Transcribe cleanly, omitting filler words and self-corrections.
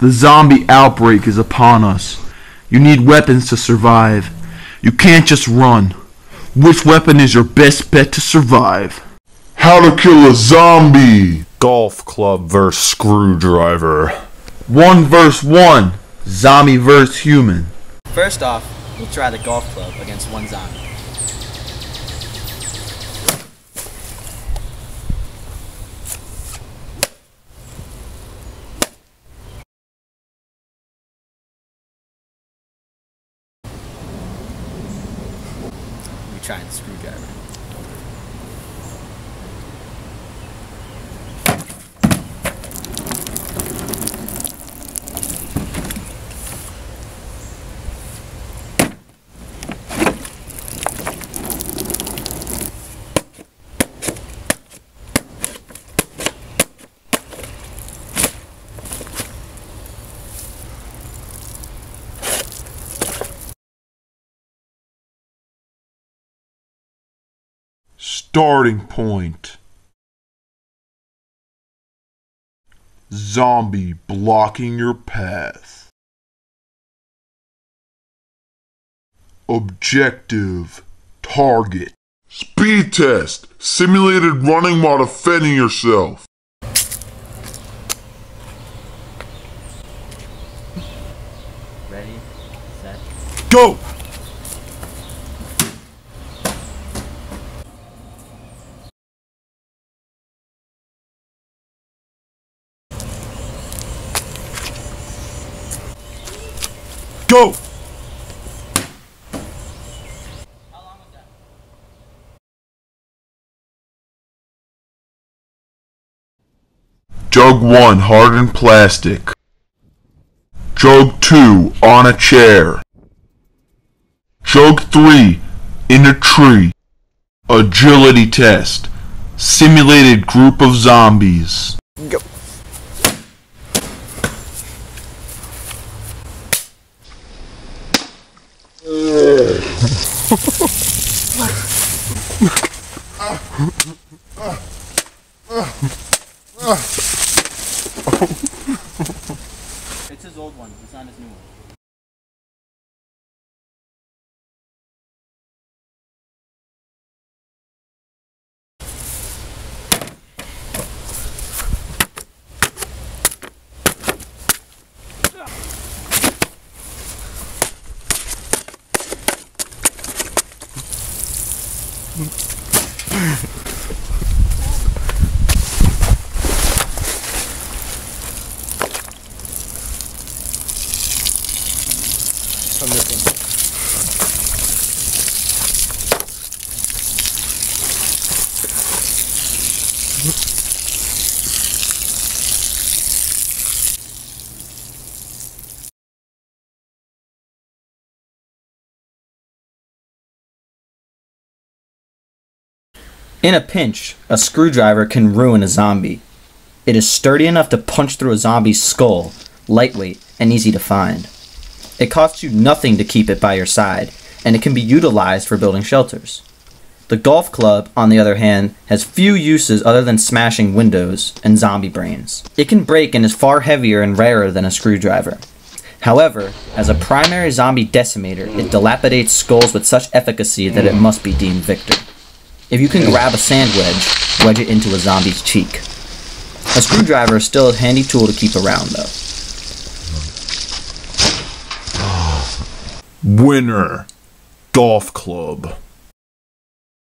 The zombie outbreak is upon us. You need weapons to survive. You can't just run. Which weapon is your best bet to survive? How to kill a zombie! Golf club versus screwdriver. 1 vs. 1. Zombie vs. human. First off, we'll try the golf club against one zombie. We try the screwdriver. Starting point. Zombie blocking your path. Objective. Target. Speed test. Simulated running while defending yourself. Ready, set, Go! Go! How long was that? Jug 1, hardened plastic. Jug 2, on a chair. Jug 3, in a tree. Agility test. Simulated group of zombies. Go! It's his old one, it's not his new one. I'm missing. In a pinch, a screwdriver can ruin a zombie. It is sturdy enough to punch through a zombie's skull, lightweight, and easy to find. It costs you nothing to keep it by your side, and it can be utilized for building shelters. The golf club, on the other hand, has few uses other than smashing windows and zombie brains. It can break and is far heavier and rarer than a screwdriver. However, as a primary zombie decimator, it dilapidates skulls with such efficacy that it must be deemed victor. If you can grab a sand wedge it into a zombie's cheek. A screwdriver is still a handy tool to keep around, though. Winner. Golf club.